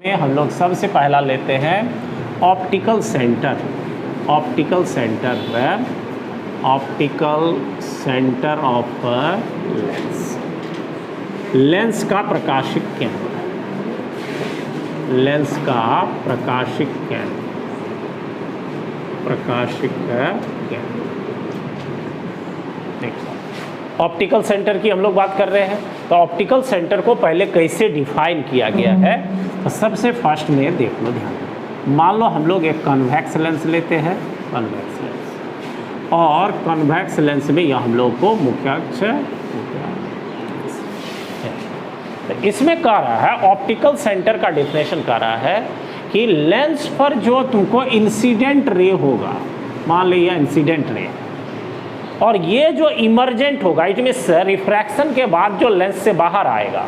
में हम लोग सबसे पहला लेते हैं ऑप्टिकल सेंटर। ऑप्टिकल सेंटर है optical centre of lens. Lens का प्रकाशिक केंद्र, लेंस का प्रकाशिक केंद्र, प्रकाशिक केंद्र। ऑप्टिकल सेंटर की हम लोग बात कर रहे हैं, तो ऑप्टिकल सेंटर को पहले कैसे डिफाइन किया गया है। तो सबसे फर्स्ट में देख लो, ध्यान, मान लो हम लोग एक कन्वेक्स लेंस लेते हैं, कन्वेक्स लेंस, और कन्वेक्स लेंस में यह हम लोग को मुख्य अक्ष, तो इसमें कह रहा है ऑप्टिकल सेंटर का डिफिनेशन कह रहा है कि लेंस पर जो तुमको इंसिडेंट रे होगा, मान लिया इंसिडेंट रे, और ये जो इमर्जेंट होगा, इट मीन्स रिफ्रैक्शन के बाद जो लेंस से बाहर आएगा,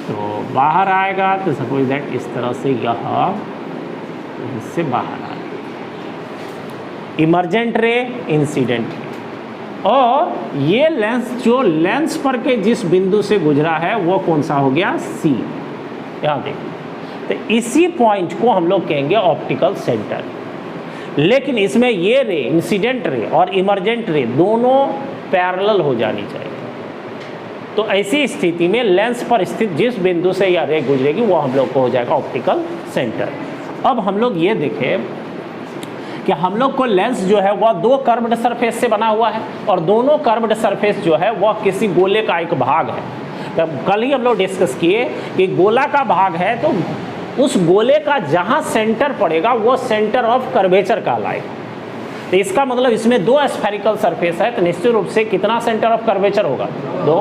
तो बाहर आएगा तो सपोज दैट इस तरह से यह इससे बाहर आएगा, इमर्जेंट रे, इंसिडेंट रे। और ये लेंस जो लेंस पर के जिस बिंदु से गुजरा है वो कौन सा हो गया, सी। यहाँ देखिए, तो इसी पॉइंट को हम लोग कहेंगे ऑप्टिकल सेंटर। लेकिन इसमें ये रे, इंसिडेंट रे और इमर्जेंट रे दोनों पैरेलल हो जानी चाहिए। तो ऐसी स्थिति में लेंस पर स्थित जिस बिंदु से यह रे गुजरेगी वो हम लोग को हो जाएगा ऑप्टिकल सेंटर। अब हम लोग ये देखें कि हम लोग को लेंस जो है वह दो कर्व्ड सरफेस से बना हुआ है, और दोनों कर्व्ड सरफेस जो है वह किसी गोले का एक भाग है। तब कल ही हम लोग डिस्कस किए कि गोला का भाग है, तो उस गोले का जहाँ सेंटर पड़ेगा वो सेंटर ऑफ कर्वेचर कहलाएगा। तो इसका मतलब इसमें दो स्फेरिकल सरफेस है, तो निश्चित रूप से कितना सेंटर ऑफ कर्वेचर होगा, दो।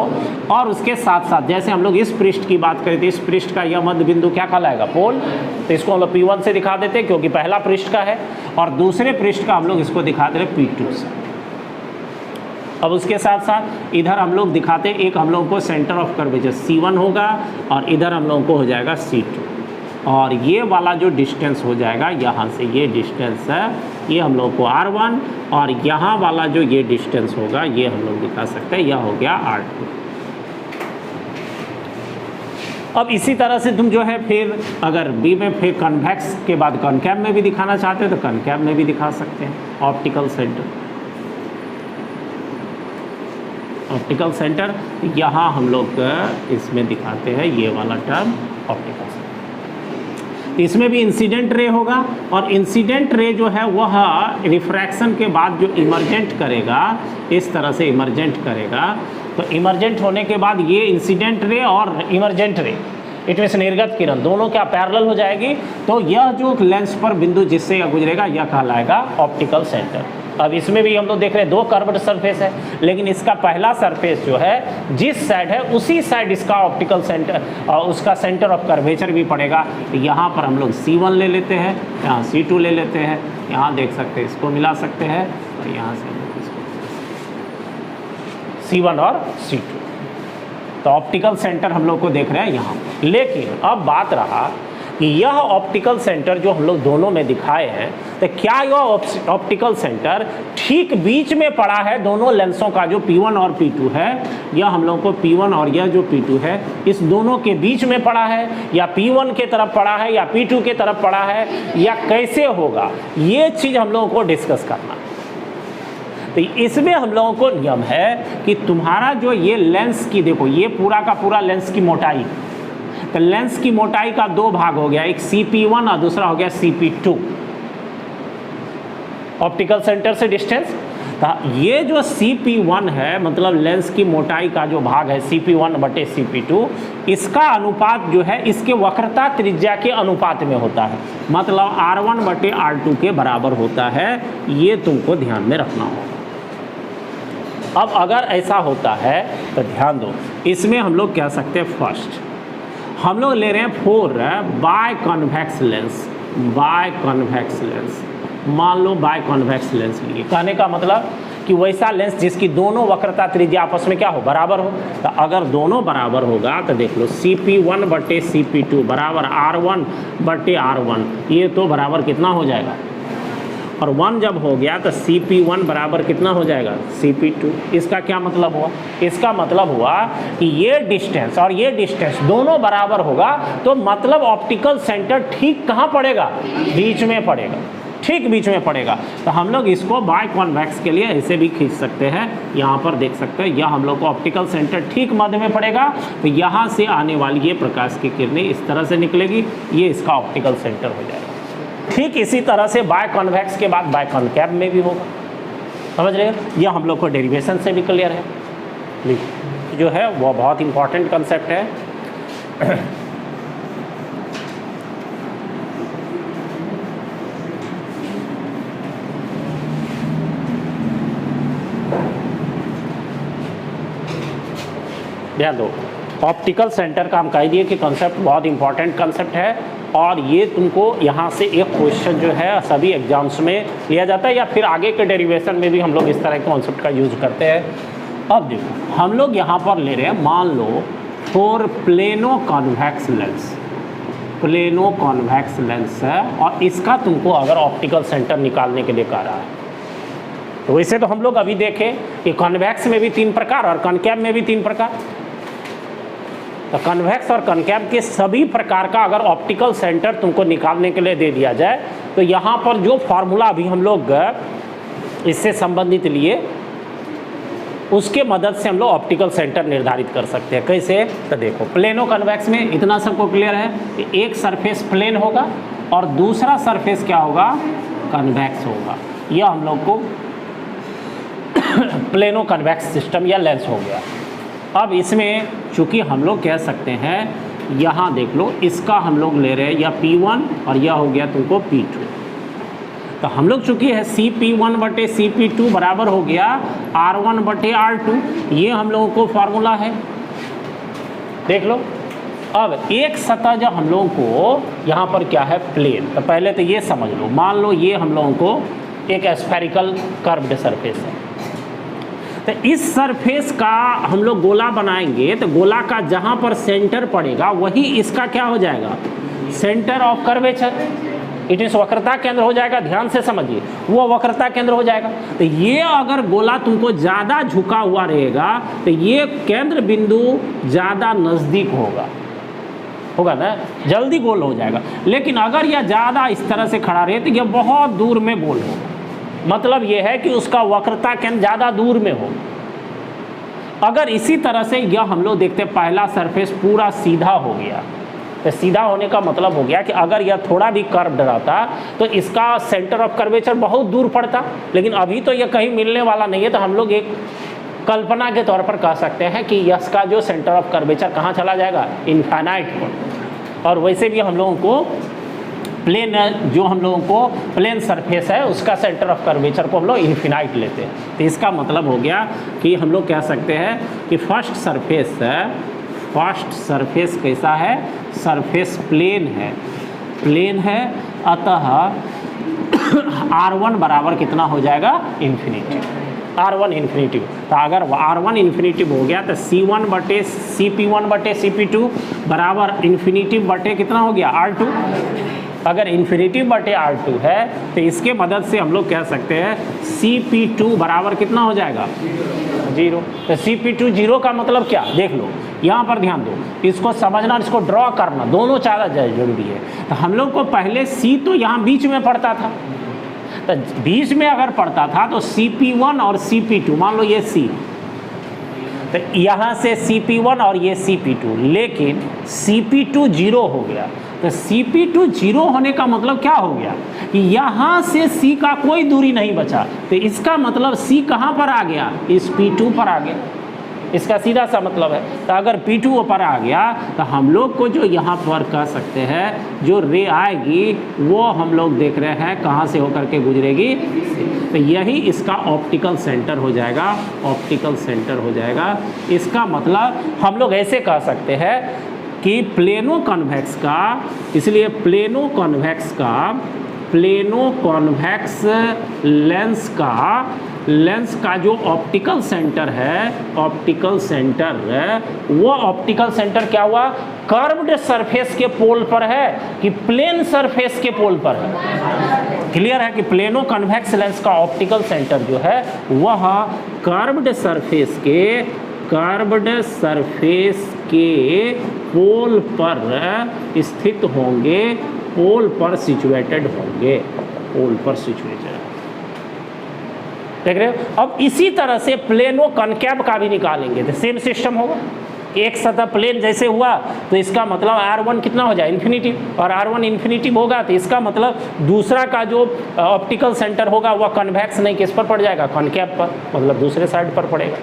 और उसके साथ साथ जैसे हम लोग इस पृष्ठ की बात करें, तो इस पृष्ठ का यह मध्य बिंदु क्या कहलाएगा, पोल। तो इसको हम लोग P1 से दिखा देते हैं क्योंकि पहला पृष्ठ का है, और दूसरे पृष्ठ का हम लोग इसको दिखा दे रहे P2 से। अब उसके साथ साथ इधर हम लोग दिखाते हैं, एक हम लोग को सेंटर ऑफ कर्वेचर C1 होगा, और इधर हम लोगों को हो जाएगा C2। और ये वाला जो डिस्टेंस हो जाएगा यहाँ से, ये डिस्टेंस है, ये हम लोग को R1, और यहाँ वाला जो ये डिस्टेंस होगा ये हम लोग दिखा सकते हैं, यह हो गया R2। अब इसी तरह से तुम जो है फिर अगर बी में फिर कन्वेक्स के बाद कॉनकेव में भी दिखाना चाहते हैं तो कॉनकेव में भी दिखा सकते हैं ऑप्टिकल सेंटर। ऑप्टिकल सेंटर यहाँ हम लोग इसमें दिखाते हैं ये वाला टर्म ऑप्टिकल सेंटर। इसमें भी इंसिडेंट रे होगा, और इंसिडेंट रे जो है वह रिफ्रैक्शन के बाद जो इमर्जेंट करेगा, इस तरह से इमर्जेंट करेगा, तो इमर्जेंट होने के बाद ये इंसिडेंट रे और इमर्जेंट रे, इट मीन्स निर्गत किरण, दोनों क्या पैरेलल हो जाएगी। तो यह जो लेंस पर बिंदु जिससे यह गुजरेगा यह कहलाएगा ऑप्टिकल सेंटर। अब इसमें भी हम लोग देख रहे हैं दो कर्व्ड सरफेस है, लेकिन इसका पहला सरफेस जो है जिस साइड है उसी साइड इसका ऑप्टिकल सेंटर, उसका सेंटर ऑफ कर्वेचर भी पड़ेगा। तो यहाँ पर हम लोग C1 ले लेते हैं, यहाँ C2 ले लेते हैं, यहाँ देख सकते हैं इसको मिला सकते हैं, और यहाँ से C1 और C2। तो ऑप्टिकल सेंटर हम लोग को देख रहे हैं यहाँ। लेकिन अब बात रहा कि यह ऑप्टिकल सेंटर जो हम लोग दोनों में दिखाए हैं, तो क्या यह ऑप्टिकल सेंटर ठीक बीच में पड़ा है दोनों लेंसों का, जो P1 और P2 है, या हम लोग को P1 और यह जो P2 है इस दोनों के बीच में पड़ा है, या P1 के तरफ पड़ा है, या P2 के तरफ पड़ा है, या कैसे होगा, ये चीज़ हम लोगों को डिस्कस करना। तो इसमें हम लोगों को नियम है कि तुम्हारा जो ये लेंस की, देखो ये पूरा का पूरा लेंस की मोटाई, तो लेंस की मोटाई का दो भाग हो गया, एक CP1 और दूसरा हो गया CP2, ऑप्टिकल सेंटर से डिस्टेंस। तो ये जो CP1 है, मतलब लेंस की मोटाई का जो भाग है CP1 बटे CP2, इसका अनुपात जो है इसके वक्रता त्रिज्या के अनुपात में होता है, मतलब R1 बटे R2 के बराबर होता है। ये तुमको ध्यान में रखना होगा। अब अगर ऐसा होता है तो ध्यान दो, इसमें हम लोग कह सकते हैं फर्स्ट हम लोग ले रहे हैं 4 by convex lens. By convex lens, मान लो बाय कॉन्वेक्स लेंस लिए, कहने का मतलब कि वैसा लेंस जिसकी दोनों वक्रता त्रिज्या आपस में क्या हो, बराबर हो। तो अगर दोनों बराबर होगा तो देख लो CP1 बटे CP2 बराबर R1 बटे R1, ये तो बराबर कितना हो जाएगा, और 1 जब हो गया तो Cp1 बराबर कितना हो जाएगा Cp2। इसका क्या मतलब हुआ? इसका मतलब हुआ कि ये डिस्टेंस और ये डिस्टेंस दोनों बराबर होगा, तो मतलब ऑप्टिकल सेंटर ठीक कहाँ पड़ेगा? बीच में पड़ेगा, ठीक बीच में पड़ेगा। तो हम लोग इसको बाय कॉन्वेक्स के लिए ऐसे भी खींच सकते हैं, यहाँ पर देख सकते हैं, यह हम लोग को ऑप्टिकल सेंटर ठीक मध्य में पड़ेगा। तो यहाँ से आने वाली ये प्रकाश की किरणें इस तरह से निकलेगी, ये इसका ऑप्टिकल सेंटर हो जाएगा। ठीक इसी तरह से बाय कॉन्वेक्स के बाद बाय कॉनकैव में भी होगा, समझ रहे हैं? यह हम लोग को डेरिवेशन से भी क्लियर है, जो है वो बहुत इंपॉर्टेंट कंसेप्ट है। ध्यान दो, ऑप्टिकल सेंटर का हम कह दिए कि कंसेप्ट बहुत इंपॉर्टेंट कंसेप्ट है, और ये तुमको यहाँ से एक क्वेश्चन जो है सभी एग्जाम्स में लिया जाता है, या फिर आगे के डेरिवेशन में भी हम लोग इस तरह के कॉन्सेप्ट का यूज करते हैं। अब देखो हम लोग यहाँ पर ले रहे हैं, मान लो for plano convex lens, plano convex lens है, और इसका तुमको अगर ऑप्टिकल सेंटर निकालने के लिए कह रहा है, तो वैसे तो हम लोग अभी देखें कि कॉन्वेक्स में भी 3 प्रकार और कॉनकैव में भी 3 प्रकार। तो कन्वेक्स और कॉनकैव के सभी प्रकार का अगर ऑप्टिकल सेंटर तुमको निकालने के लिए दे दिया जाए, तो यहाँ पर जो फार्मूला अभी हम लोग इससे संबंधित लिए, उसके मदद से हम लोग ऑप्टिकल सेंटर निर्धारित कर सकते हैं। कैसे? तो देखो, प्लेनो कन्वेक्स में इतना सबको क्लियर है कि एक सरफेस प्लेन होगा और दूसरा सरफेस क्या होगा? कन्वेक्स होगा। यह हम लोग को प्लेनो कन्वेक्स सिस्टम या लेंस हो गया। अब इसमें चूँकि हम लोग कह सकते हैं, यहाँ देख लो, इसका हम लोग ले रहे हैं या P1 और यह हो गया तुमको P2। तो हम लोग चूँकि है Cp1 बटे Cp2 बराबर हो गया R1 बटे R2, ये हम लोगों को फार्मूला है, देख लो। अब एक सतह जब हम लोगों को यहाँ पर क्या है? प्लेन। तो पहले तो ये समझ लो, मान लो ये हम लोगों को एक स्फेरिकल कर्व्ड सरफेस है, तो इस सरफेस का हम लोग गोला बनाएंगे, तो गोला का जहाँ पर सेंटर पड़ेगा वही इसका क्या हो जाएगा? Centre of curvature, it is वक्रता केंद्र हो जाएगा। ध्यान से समझिए, वो वक्रता केंद्र हो जाएगा। तो ये अगर गोला तुमको ज़्यादा झुका हुआ रहेगा, तो ये केंद्र बिंदु ज़्यादा नज़दीक होगा ना, जल्दी गोल हो जाएगा। लेकिन अगर यह ज़्यादा इस तरह से खड़ा रहे, तो यह बहुत दूर में गोल होगा। मतलब ये है कि उसका वक्रता केंद्र ज़्यादा दूर में हो। अगर इसी तरह से यह हम लोग देखते हैं, पहला सरफेस पूरा सीधा हो गया, तो सीधा होने का मतलब हो गया कि अगर यह थोड़ा भी कर्व्ड रहता तो इसका सेंटर ऑफ कर्वेचर बहुत दूर पड़ता, लेकिन अभी तो यह कहीं मिलने वाला नहीं है। तो हम लोग एक कल्पना के तौर पर कह सकते हैं कि इसका जो सेंटर ऑफ कर्वेचर कहाँ चला जाएगा? इनफाइनाइट पर। और वैसे भी हम लोगों को प्लेन, जो हम लोगों को प्लेन सरफेस है, उसका सेंटर ऑफ कर्वेचर को हम लोग इन्फिनाइट लेते हैं। तो इसका मतलब हो गया कि हम लोग कह सकते हैं कि फर्स्ट सरफेस कैसा है? सरफेस प्लेन है, अतः R1 बराबर कितना हो जाएगा? Infinity, R1 infinity. तो अगर R1 इन्फिनिटी हो गया तो C1 बटे Cp1 बटे Cp2 बराबर इन्फिनिटी बटे कितना हो गया? R2। अगर इन्फिनिटी बटे R2 है, तो इसके मदद से हम लोग कह सकते हैं Cp2 बराबर कितना हो जाएगा? 0। तो Cp2 0 का मतलब क्या? देख लो, यहाँ पर ध्यान दो, इसको समझना, इसको ड्रॉ करना, दोनों ज़्यादा जरूरी है। तो हम लोग को पहले C तो यहाँ बीच में पड़ता था, तो बीच में अगर पड़ता था तो Cp1 और Cp2, मान लो ये C, तो यहाँ से Cp1 और ये Cp2, लेकिन Cp2 0 हो गया। तो Cp2 0 होने का मतलब क्या हो गया? कि यहाँ से C का कोई दूरी नहीं बचा, तो इसका मतलब C कहाँ पर आ गया? इस P2 पर आ गया। इसका सीधा सा मतलब है। तो अगर P2 पर आ गया, तो हम लोग को जो यहाँ पर कह सकते हैं, जो रे आएगी वो हम लोग देख रहे हैं कहाँ से होकर के गुजरेगी? तो यही इसका ऑप्टिकल सेंटर हो जाएगा, ऑप्टिकल सेंटर हो जाएगा। इसका मतलब हम लोग ऐसे कह सकते हैं कि प्लेनो कन्वेक्स का, इसलिए प्लेनो कन्वेक्स का प्लेनो कॉन्वेक्स लेंस का जो ऑप्टिकल सेंटर है, ऑप्टिकल सेंटर, वो ऑप्टिकल सेंटर क्या हुआ, कर्व्ड सरफेस के पोल पर है कि प्लेन सरफेस के पोल पर है। क्लियर है कि प्लेनो कॉन्वेक्स लेंस का ऑप्टिकल सेंटर जो है वह कर्व्ड सरफेस के पोल पर स्थित होंगे, पोल पर सिचुएटेड होंगे, पोल पर सिचुएटेड। देख रहे हो। अब इसी तरह से प्लेनो कॉनकेव का भी निकालेंगे तो सेम सिस्टम होगा। एक सतह प्लेन जैसे हुआ तो इसका मतलब R1 कितना हो जाए, इन्फिनिटी, और R1 इन्फिनिटी होगा तो इसका मतलब दूसरा का जो ऑप्टिकल सेंटर होगा वह कन्वेक्स नहीं, किस पर पड़ जाएगा, कॉनकेव पर, मतलब दूसरे साइड पर पड़ेगा।